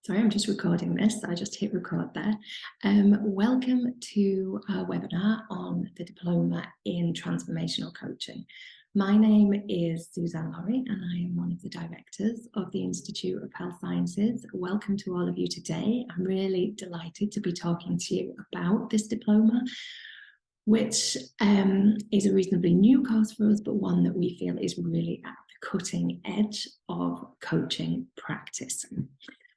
Sorry, I'm just recording this. I just hit record there. Welcome to our webinar on the Diploma in Transformational Coaching. My name is Suzanne Laurie and I am one of the directors of the Institute of Health Sciences. Welcome to all of you today. I'm really delighted to be talking to you about this diploma, which is a reasonably new course for us, but one that we feel is really at the cutting edge of coaching practice.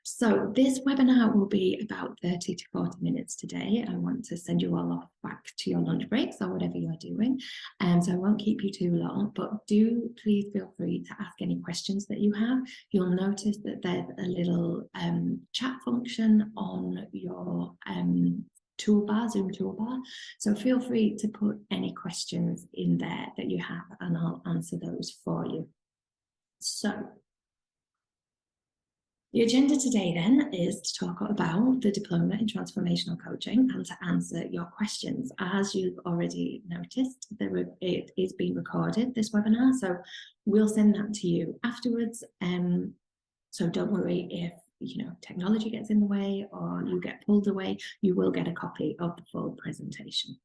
So this webinar will be about 30 to 40 minutes today. I want to send you all off back to your lunch breaks or whatever you're doing. So I won't keep you too long, but do please feel free to ask any questions that you have. You'll notice that there's a little chat function on your toolbar, Zoom toolbar. So feel free to put any questions in there that you have and I'll answer those for you. So the agenda today then is to talk about the Diploma in Transformational Coaching and to answer your questions. As you've already noticed, it is being recorded, this webinar, so we'll send that to you afterwards. So don't worry if technology gets in the way or you get pulled away, you will get a copy of the full presentation.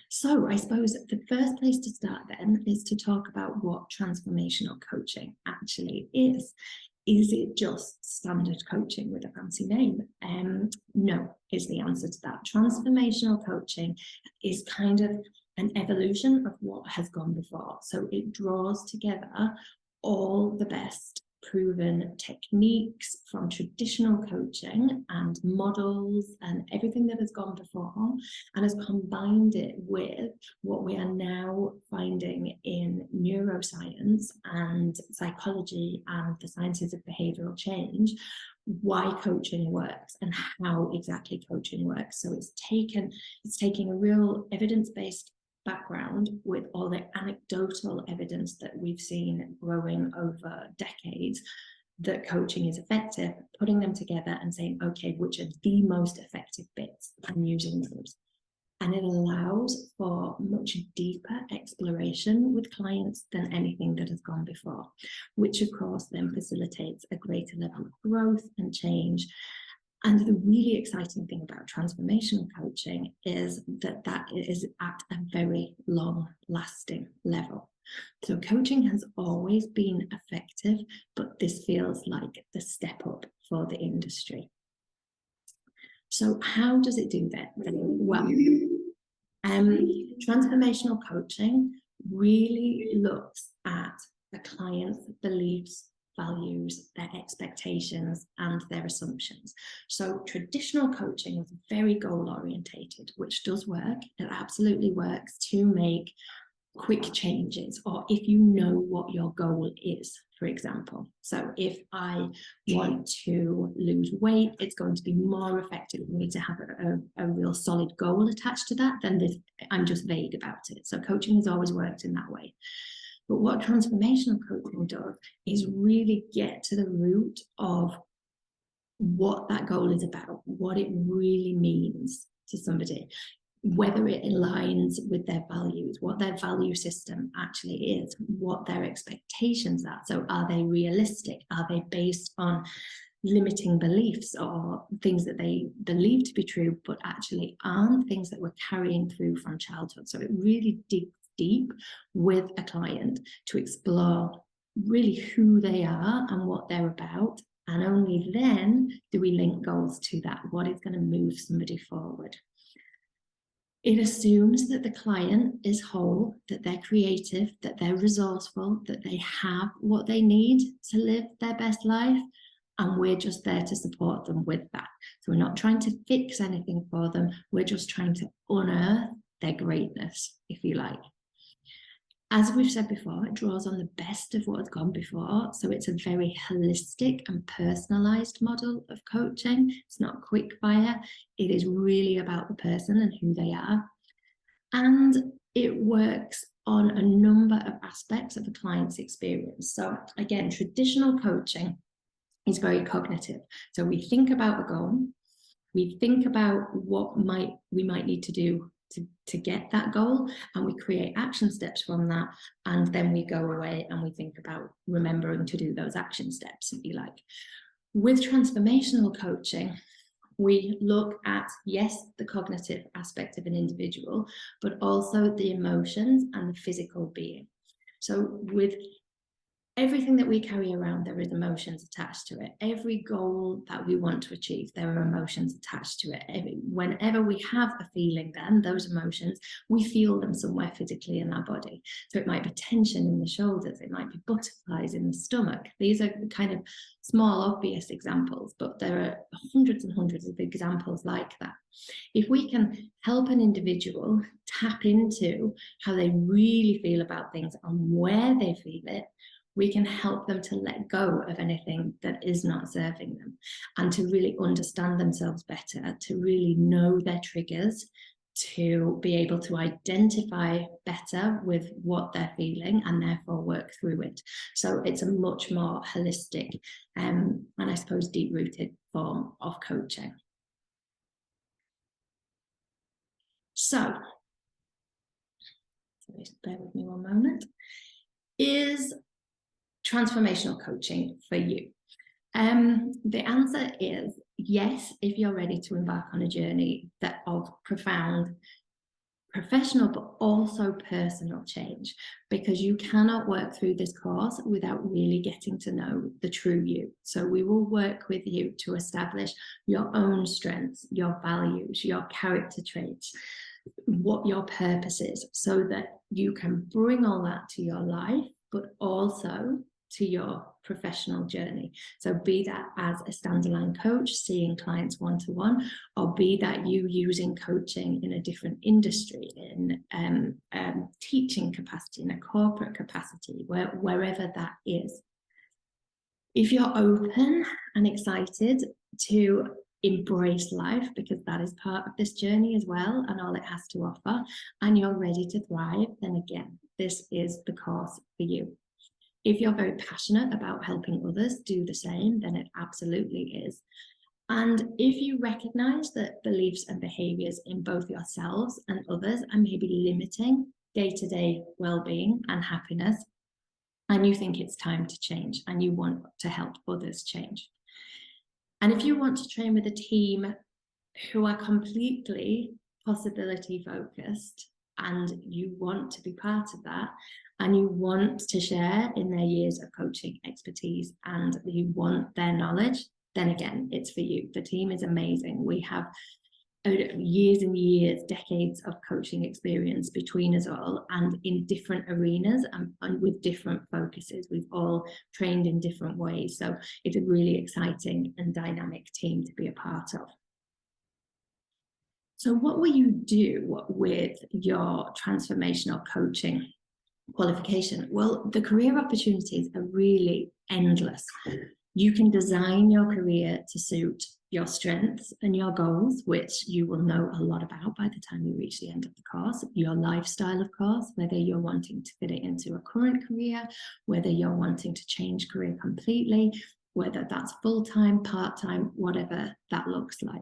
So I suppose the first place to start then is to talk about what transformational coaching actually is. Is it just standard coaching with a fancy name? No, is the answer to that. Transformational coaching is kind of an evolution of what has gone before. So it draws together all the best proven techniques from traditional coaching and models and everything that has gone before and has combined it with what we are now finding in neuroscience and psychology and the sciences of behavioral change, why coaching works and how exactly coaching works. So it's taking a real evidence-based background with all the anecdotal evidence that we've seen growing over decades that coaching is effective, putting them together and saying, okay, which are the most effective bits and using those. And it allows for much deeper exploration with clients than anything that has gone before, which of course then facilitates a greater level of growth and change. And the really exciting thing about transformational coaching is that that is at a very long-lasting level. So coaching has always been effective, but this feels like the step up for the industry. So how does it do that? Well, transformational coaching really looks at the client's beliefs, values, their expectations, and their assumptions. So traditional coaching is very goal-orientated, which does work. It absolutely works to make quick changes, or if you know what your goal is, for example. So if I want to lose weight, it's going to be more effective for me to have a real solid goal attached to that than this, I'm just vague about it. So coaching has always worked in that way. But what transformational coaching does is really get to the root of what that goal is about, what it really means to somebody, whether it aligns with their values, what their value system actually is, what their expectations are. So are they realistic? Are they based on limiting beliefs or things that they believe to be true, but actually aren't, things that we're carrying through from childhood? So it really digs deep with a client to explore really who they are and what they're about, and only then do we link goals to that, what is going to move somebody forward. It assumes that the client is whole, that they're creative, that they're resourceful, that they have what they need to live their best life, and we're just there to support them with that. So we're not trying to fix anything for them, we're just trying to unearth their greatness, if you like. As we've said before, it draws on the best of what has gone before. So it's a very holistic and personalized model of coaching. It's not quick fire. It is really about the person and who they are. And it works on a number of aspects of the client's experience. So again, traditional coaching is very cognitive. So we think about a goal. We think about what we might need to do to get that goal, and we create action steps from that, and then we go away and we think about remembering to do those action steps, if you like. With transformational coaching, we look at, yes, the cognitive aspect of an individual, but also the emotions and the physical being. So with everything that we carry around, there is emotions attached to it. Every goal that we want to achieve, there are emotions attached to it. Whenever we have a feeling, then those emotions, we feel them somewhere physically in our body. So it might be tension in the shoulders, it might be butterflies in the stomach. These are kind of small, obvious examples, but there are hundreds and hundreds of examples like that. If we can help an individual tap into how they really feel about things and where they feel it, we can help them to let go of anything that is not serving them, and to really understand themselves better, to really know their triggers, to be able to identify better with what they're feeling and therefore work through it. So it's a much more holistic and I suppose deep-rooted form of coaching. So, bear with me one moment. Is transformational coaching for you? The answer is yes, if you're ready to embark on a journey of profound professional but also personal change, because you cannot work through this course without really getting to know the true you. So we will work with you to establish your own strengths, your values, your character traits, what your purpose is, so that you can bring all that to your life, but also to your professional journey. So be that as a standalone coach, seeing clients one-to-one, or be that you using coaching in a different industry, in teaching capacity, in a corporate capacity, wherever that is. If you're open and excited to embrace life, because that is part of this journey as well, and all it has to offer, and you're ready to thrive, then again, this is the course for you. If you're very passionate about helping others do the same, then it absolutely is. And if you recognize that beliefs and behaviors in both yourselves and others are maybe limiting day-to-day well-being and happiness, and you think it's time to change and you want to help others change. And if you want to train with a team who are completely possibility focused, and you want to be part of that, and you want to share in their years of coaching expertise, and you want their knowledge, then again, it's for you. The team is amazing. We have years and years, decades of coaching experience between us all, and in different arenas and with different focuses. We've all trained in different ways. So it's a really exciting and dynamic team to be a part of. So what will you do with your transformational coaching qualification? Well, the career opportunities are really endless. You can design your career to suit your strengths and your goals, which you will know a lot about by the time you reach the end of the course. Your lifestyle, of course, whether you're wanting to fit it into a current career, whether you're wanting to change career completely, whether that's full-time, part-time, whatever that looks like.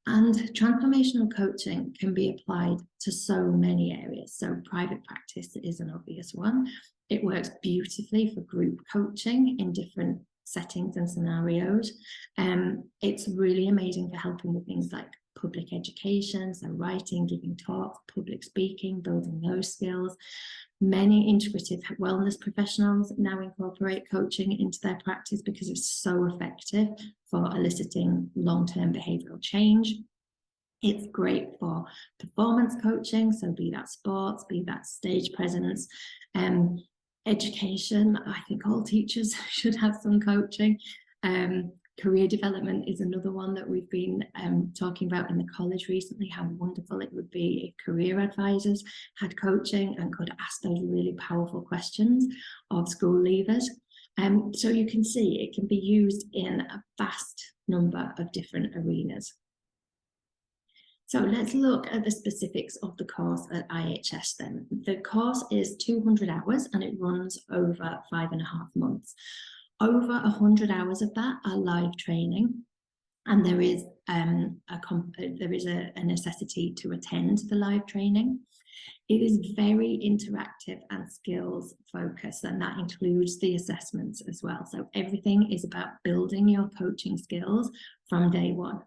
And transformational coaching can be applied to so many areas. So private practice is an obvious one. It works beautifully for group coaching in different settings and scenarios. It's really amazing for helping with things like public education, so writing, giving talks, public speaking, building those skills. Many integrative wellness professionals now incorporate coaching into their practice because it's so effective for eliciting long-term behavioral change. It's great for performance coaching, so be that sports, be that stage presence, education. I think all teachers should have some coaching. Career development is another one that we've been talking about in the college recently, how wonderful it would be if career advisors had coaching and could ask those really powerful questions of school leavers. So you can see it can be used in a vast number of different arenas. So let's look at the specifics of the course at IHS then. The course is 200 hours and it runs over 5.5 months. Over 100 hours of that are live training, and there is there is a necessity to attend the live training. It is very interactive and skills focused, and that includes the assessments as well. So everything is about building your coaching skills from day one.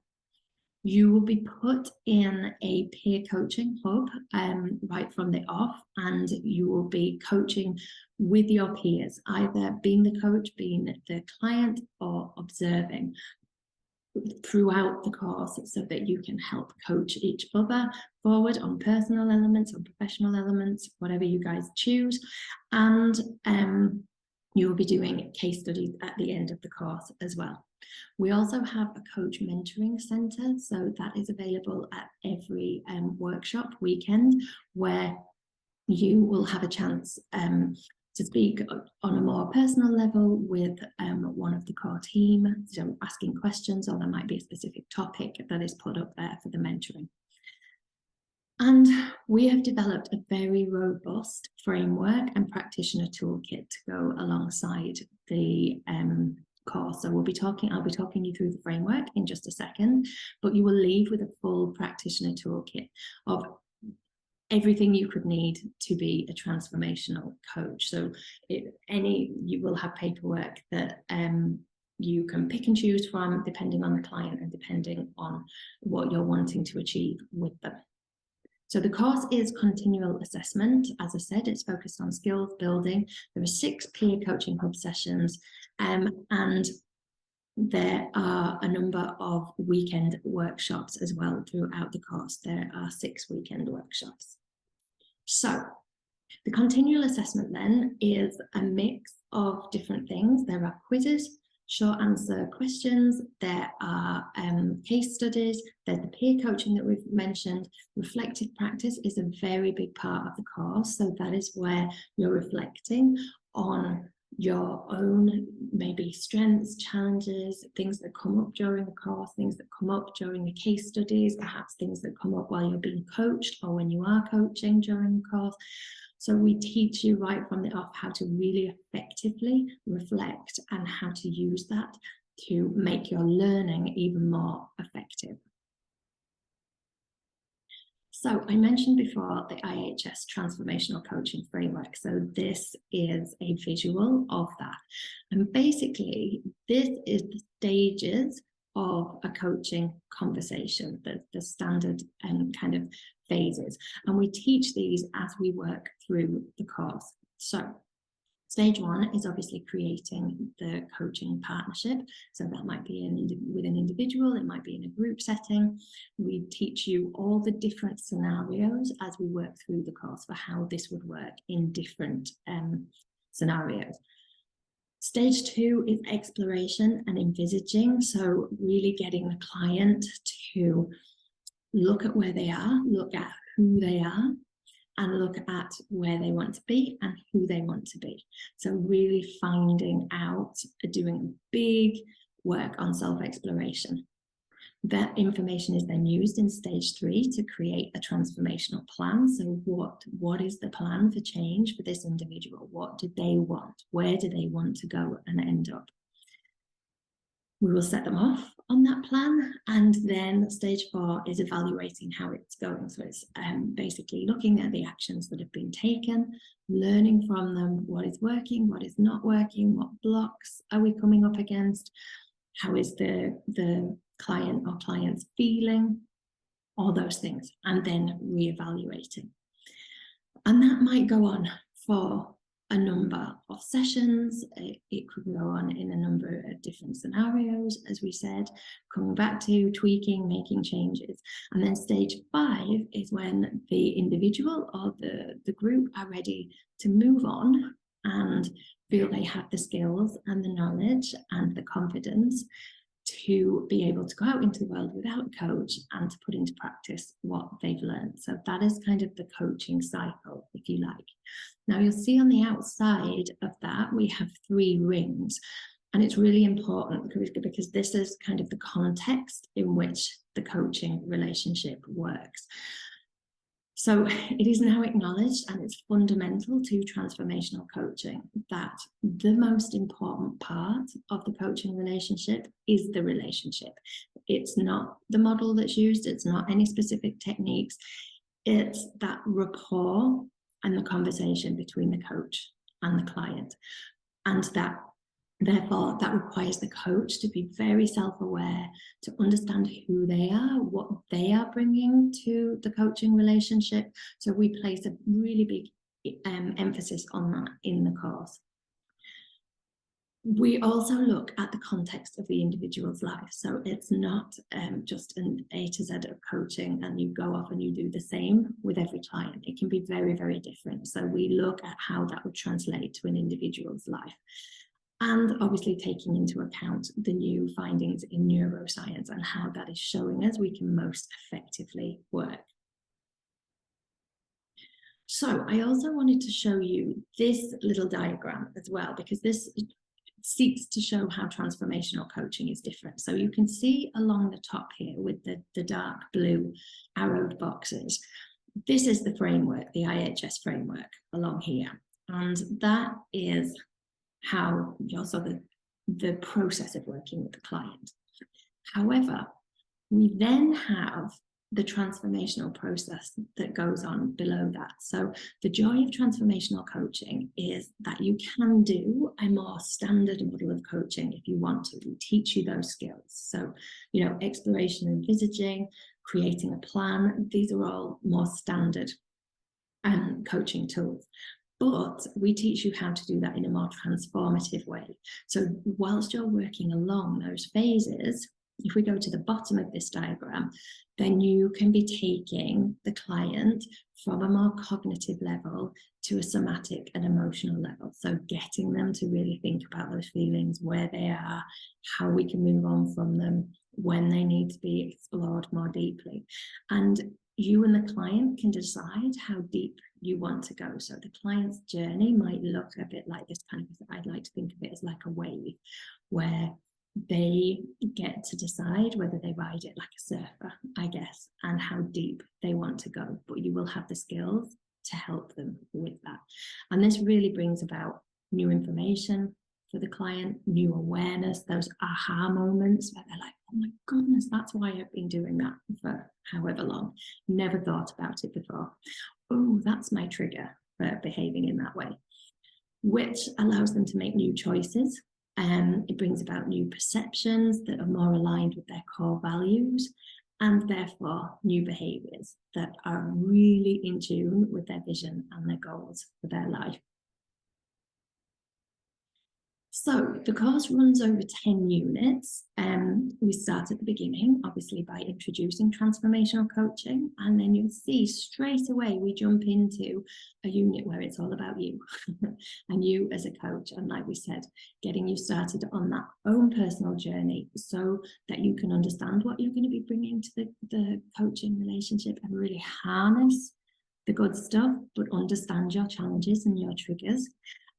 You will be put in a peer coaching hub right from the off, and you will be coaching with your peers, either being the coach, being the client, or observing throughout the course, so that you can help coach each other forward on personal elements, on professional elements, whatever you guys choose. And you will be doing case studies at the end of the course as well. We also have a coach mentoring centre, so that is available at every workshop weekend, where you will have a chance to speak on a more personal level with one of the core team, so asking questions, or there might be a specific topic that is put up there for the mentoring. And we have developed a very robust framework and practitioner toolkit to go alongside the course. So I'll be talking you through the framework in just a second, but you will leave with a full practitioner toolkit of everything you could need to be a transformational coach. So you will have paperwork that you can pick and choose from, depending on the client and depending on what you're wanting to achieve with them. So the course is continual assessment. As I said, it's focused on skills building. There are 6 peer coaching hub sessions, and there are a number of weekend workshops as well throughout the course. There are 6 weekend workshops. So the continual assessment then is a mix of different things. There are quizzes, short answer questions, there are case studies, there's the peer coaching that we've mentioned. Reflective practice is a very big part of the course, so that is where you're reflecting on your own maybe strengths, challenges, things that come up during the course, things that come up during the case studies, perhaps things that come up while you're being coached or when you are coaching during the course. So we teach you right from the off how to really effectively reflect and how to use that to make your learning even more effective. So I mentioned before the IHS Transformational Coaching Framework. So this is a visual of that. And basically, this is the stages of a coaching conversation, the standard kind of phases. And we teach these as we work through the course. So stage 1 is obviously creating the coaching partnership. So that might be with an individual, it might be in a group setting. We teach you all the different scenarios as we work through the course for how this would work in different scenarios. Stage 2 is exploration and envisaging. So really getting the client to look at where they are, look at who they are, and look at where they want to be and who they want to be. So really finding out, doing big work on self-exploration. That information is then used in stage 3 to create a transformational plan. So what is the plan for change for this individual? What do they want? Where do they want to go and end up? We will set them off on that plan, and then stage 4 is evaluating how it's going. So it's basically looking at the actions that have been taken, learning from them, what is working, what is not working, what blocks are we coming up against, how is the client or clients feeling, all those things, and then reevaluating. And that might go on for a number of sessions. It could go on in a number of different scenarios, as we said, coming back to tweaking, making changes. And then stage 5 is when the individual or the group are ready to move on and feel they have the skills and the knowledge and the confidence to be able to go out into the world without a coach and to put into practice what they've learned. So that is kind of the coaching cycle, if you like. Now you'll see on the outside of that, we have 3 rings. And it's really important because this is kind of the context in which the coaching relationship works. So it is now acknowledged, and it's fundamental to transformational coaching, that the most important part of the coaching relationship is the relationship. It's not the model that's used, it's not any specific techniques, it's that rapport and the conversation between the coach and the client. And that, therefore, that requires the coach to be very self-aware, to understand who they are, what they are bringing to the coaching relationship. So we place a really big emphasis on that in the course. We also look at the context of the individual's life. So it's not just an A to Z of coaching and you go off and you do the same with every client. It can be very, very different. So we look at how that would translate to an individual's life. And obviously taking into account the new findings in neuroscience and how that is showing us we can most effectively work. So I also wanted to show you this little diagram as well, because this seeks to show how transformational coaching is different. So you can see along the top here with the dark blue arrowed boxes, this is the framework, the IHS framework along here. And that is how also the process of working with the client. However, we then have the transformational process that goes on below that. So the joy of transformational coaching is that you can do a more standard model of coaching if you want to. We teach you those skills. So, exploration and envisaging, creating a plan, these are all more standard coaching tools. But we teach you how to do that in a more transformative way. So whilst you're working along those phases, if we go to the bottom of this diagram, then you can be taking the client from a more cognitive level to a somatic and emotional level. So getting them to really think about those feelings, where they are, how we can move on from them, when they need to be explored more deeply. And you and the client can decide how deep you want to go. So the client's journey might look a bit like this kind of, I'd like to think of it as like a wave, where they get to decide whether they ride it like a surfer, I guess, and how deep they want to go. But you will have the skills to help them with that. And this really brings about new information for the client, new awareness, those aha moments where they're like, oh my goodness, that's why I've been doing that for however long. Never thought about it before. Oh, that's my trigger for behaving in that way, which allows them to make new choices. It brings about new perceptions that are more aligned with their core values, and therefore new behaviors that are really in tune with their vision and their goals for their life. So the course runs over 10 units. We start at the beginning, obviously, by introducing transformational coaching, and then you'll see straight away we jump into a unit where it's all about you and you as a coach. And like we said, getting you started on that own personal journey so that you can understand what you're going to be bringing to the coaching relationship and really harness the good stuff, but understand your challenges and your triggers.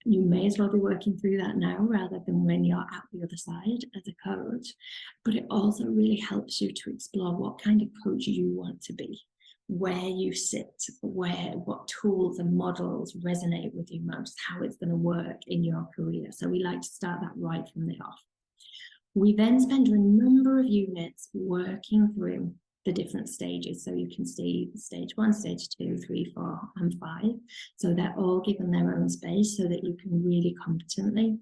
You may as well be working through that now rather than when you're at the other side as a coach. But it also really helps you to explore what kind of coach you want to be, where you sit, what tools and models resonate with you most, how it's going to work in your career. So we like to start that right from the off. We then spend a number of units working through the different stages. So you can see stage 1, stage 2, 3, 4, and 5. So they're all given their own space so that you can really competently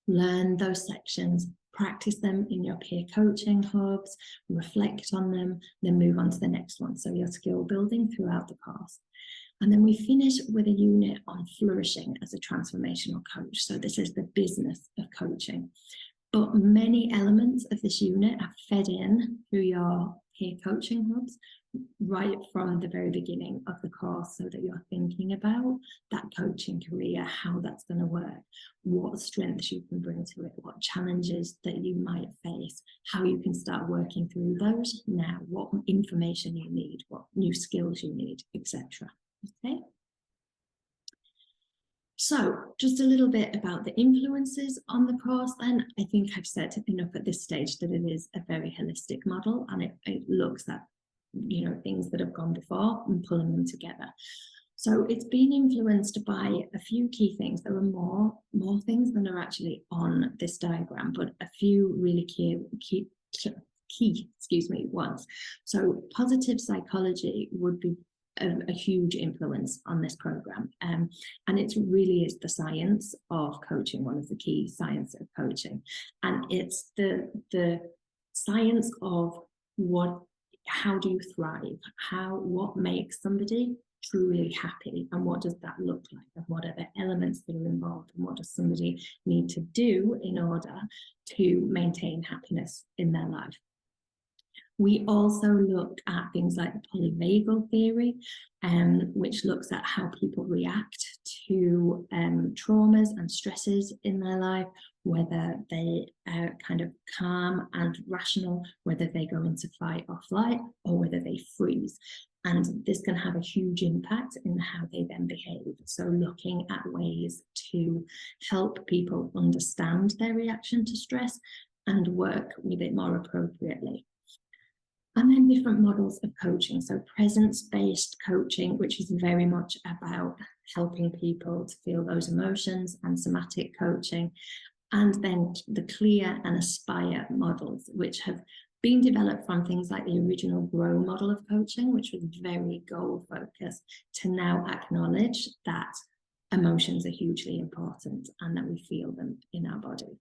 learn those sections, practice them in your peer coaching hubs, reflect on them, then move on to the next one. So you're skill building throughout the course. And then we finish with a unit on flourishing as a transformational coach. So this is the business of coaching. But many elements of this unit are fed in through your peer coaching hubs right from the very beginning of the course, so that you're thinking about that coaching career, how that's going to work, what strengths you can bring to it, what challenges that you might face, how you can start working through those now, what information you need, what new skills you need, etc. Okay. So just a little bit about the influences on the course then. I think I've said enough at this stage that it is a very holistic model, and it looks at things that have gone before and pulling them together. So it's been influenced by a few key things. There are more things than are actually on this diagram, but a few really key ones. So positive psychology would be a huge influence on this program, and it really is the science of coaching, one of the key science of coaching, and it's the science of how do you thrive, what makes somebody truly happy, and what does that look like, and what are the elements that are involved, and what does somebody need to do in order to maintain happiness in their life. We also look at things like the polyvagal theory, which looks at how people react to traumas and stresses in their life, whether they are kind of calm and rational, whether they go into fight or flight, or whether they freeze. And this can have a huge impact in how they then behave. So looking at ways to help people understand their reaction to stress and work with it more appropriately. And then different models of coaching. So presence-based coaching, which is very much about helping people to feel those emotions, and somatic coaching. And then the clear and aspire models, which have been developed from things like the original grow model of coaching, which was very goal focused, to now acknowledge that emotions are hugely important and that we feel them in our body.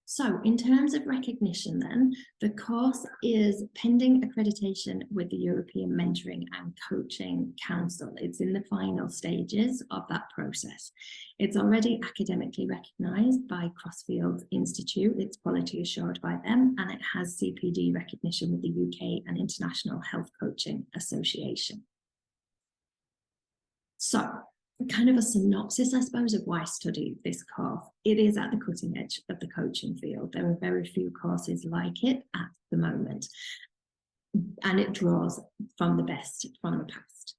So in terms of recognition then, the course is pending accreditation with the European Mentoring and Coaching Council. It's in the final stages of that process. It's already academically recognised by Crossfield Institute, it's quality assured by them, and it has CPD recognition with the UK and International Health Coaching Association. So, kind of a synopsis, I suppose, of why study this course. It is at the cutting edge of the coaching field. There are very few courses like it at the moment, and it draws from the best from the past.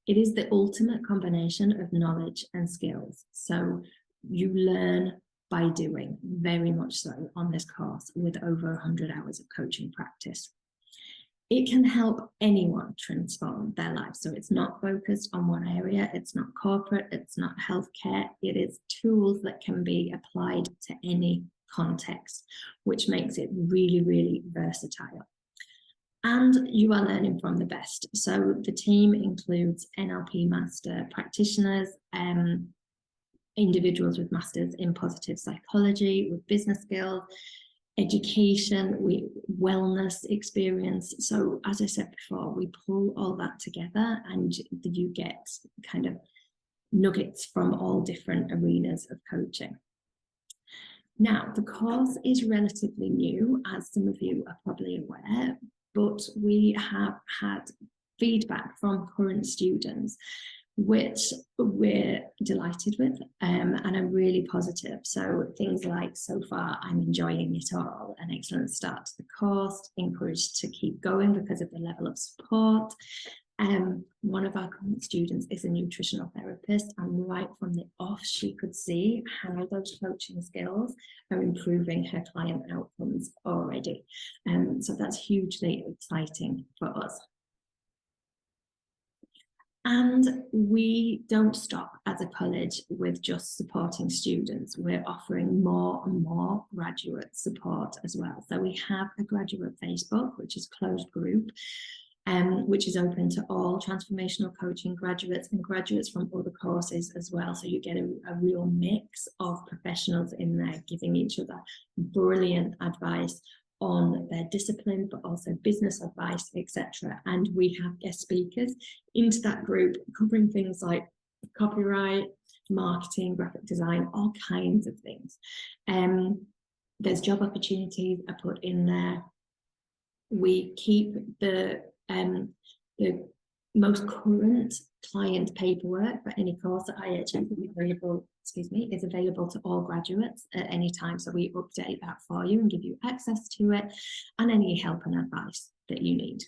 It is the ultimate combination of knowledge and skills. So you learn by doing, very much so on this course, with over 100 hours of coaching practice. It can help anyone transform their life. So it's not focused on one area, it's not corporate, it's not healthcare. It is tools that can be applied to any context, which makes it really, really versatile. And you are learning from the best. So the team includes NLP master practitioners, individuals with masters in positive psychology, with business skills, education, wellness experience. So as I said before, we pull all that together and you get kind of nuggets from all different arenas of coaching. Now, the course is relatively new, as some of you are probably aware, but we have had feedback from current students which we're delighted with and are really positive. So things like, so far I'm enjoying it all, an excellent start to the course, encouraged to keep going because of the level of support. One of our current students is a nutritional therapist, and right from the off she could see how those coaching skills are improving her client outcomes already. So that's hugely exciting for us. And we don't stop as a college with just supporting students. We're offering more and more graduate support as well. So we have a graduate Facebook, which is closed group, which is open to all transformational coaching graduates and graduates from other courses as well. So you get a real mix of professionals in there giving each other brilliant advice on their discipline, but also business advice, etc. And we have guest speakers into that group covering things like copyright, marketing, graphic design, all kinds of things. There's job opportunities are put in there. We keep the most current client paperwork for any course at IHM is available to all graduates at any time. So we update that for you and give you access to it and any help and advice that you need.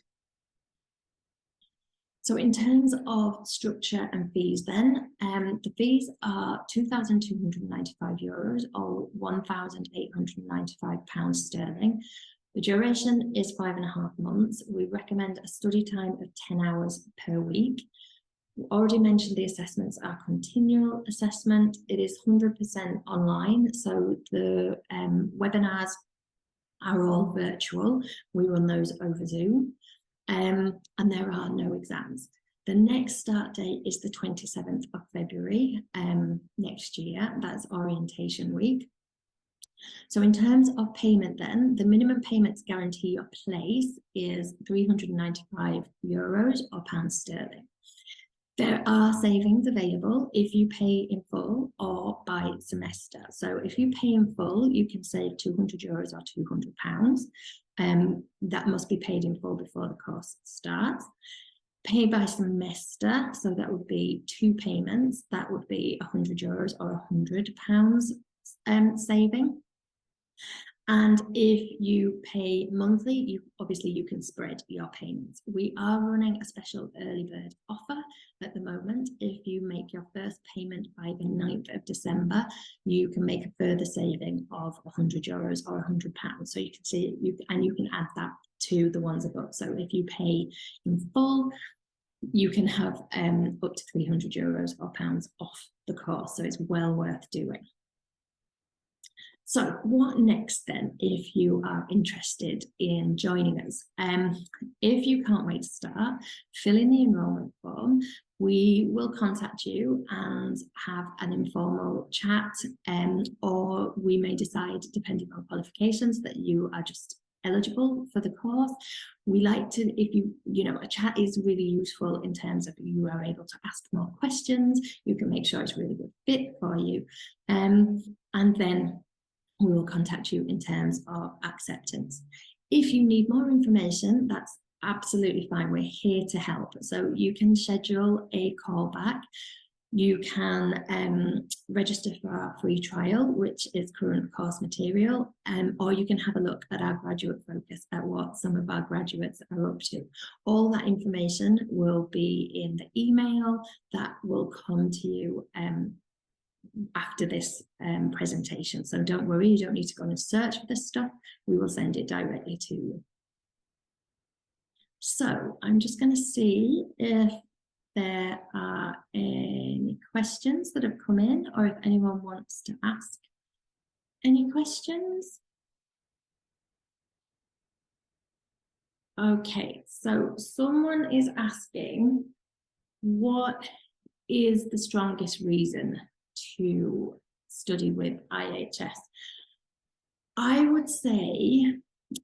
So in terms of structure and fees then, the fees are €2,295 or £1,895 sterling. The duration is 5.5 months. We recommend a study time of 10 hours per week. We already mentioned the assessments are continual assessment. It is 100% online, so the webinars are all virtual. We run those over Zoom, and there are no exams. The next start date is the 27th of February next year. That's orientation week. So in terms of payment then, the minimum payment to guarantee your place is €395 or pounds sterling. There are savings available if you pay in full or by semester. So if you pay in full, you can save €200 or £200. That must be paid in full before the course starts. Pay by semester, so that would be 2 payments. That would be €100 or £100 saving. And if you pay monthly, you can spread your payments. We are running a special early bird offer at the moment. If you make your first payment by the 9th of December, you can make a further saving of €100 or £100. So you can see, you can add that to the ones above. So if you pay in full, you can have up to €300 or pounds off the course. So it's well worth doing. So what next then, if you are interested in joining us? If you can't wait to start, fill in the enrolment form. We will contact you and have an informal chat, or we may decide, depending on qualifications, that you are just eligible for the course. We like to, if a chat is really useful in terms of you are able to ask more questions, you can make sure it's a really good fit for you. And then we will contact you in terms of acceptance. If you need more information, that's absolutely fine. We're here to help. So you can schedule a call back. You can register for our free trial, which is current course material, or you can have a look at our graduate focus at what some of our graduates are up to. All that information will be in the email that will come to you after this presentation. So don't worry, you don't need to go and search for this stuff. We will send it directly to you. So I'm just going to see if there are any questions that have come in, or if anyone wants to ask any questions. Okay, so someone is asking, what is the strongest reason to study with IHS? I would say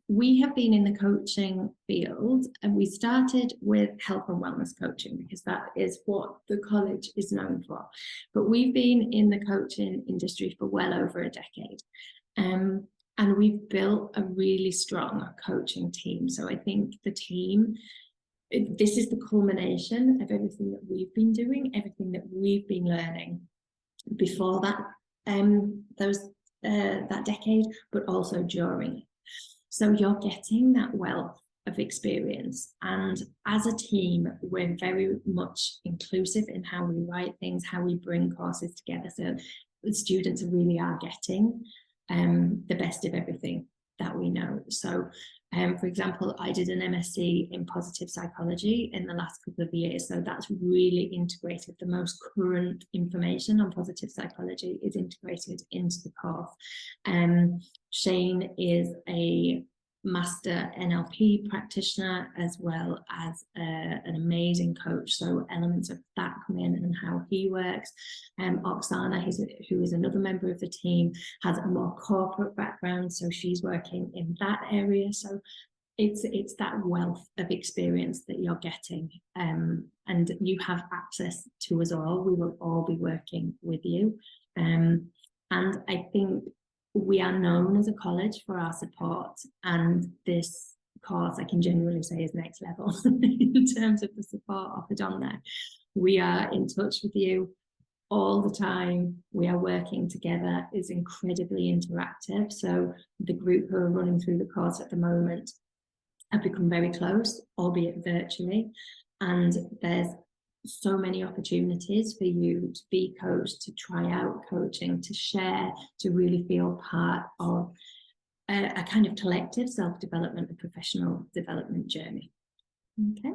we have been in the coaching field, and we started with health and wellness coaching because that is what the college is known for. But we've been in the coaching industry for well over a decade. And we've built a really strong coaching team. So I think the team, this is the culmination of everything that we've been doing, everything that we've been learning before that, that decade, but also during it. So you're getting that wealth of experience. And as a team, we're very much inclusive in how we write things, how we bring courses together. So the students really are getting the best of everything that we know. So for example, I did an MSc in positive psychology in the last couple of years. So that's really integrated. The most current information on positive psychology is integrated into the course. Shane is a master NLP practitioner as well as an amazing coach. So elements of that come in and how he works. Oksana, who is another member of the team, has a more corporate background. So she's working in that area. So it's that wealth of experience that you're getting. And you have access to us all. We will all be working with you. And I think we are known as a college for our support, and this course I can genuinely say is next level in terms of the support offered on there. We are in touch with you all the time. We are working together. It's incredibly interactive. So the group who are running through the course at the moment have become very close, albeit virtually, and there's so many opportunities for you to be coached, to try out coaching, to share, to really feel part of a kind of collective self-development and professional development journey. Okay.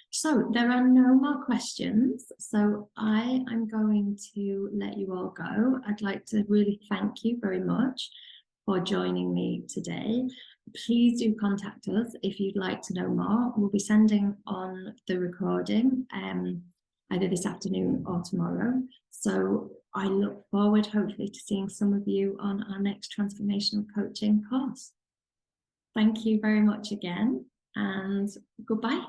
So there are no more questions. So I am going to let you all go. I'd like to really thank you very much for joining me today. Please do contact us if you'd like to know more. We'll be sending on the recording either this afternoon or tomorrow. So I look forward, hopefully, to seeing some of you on our next transformational coaching course. Thank you very much again, and goodbye.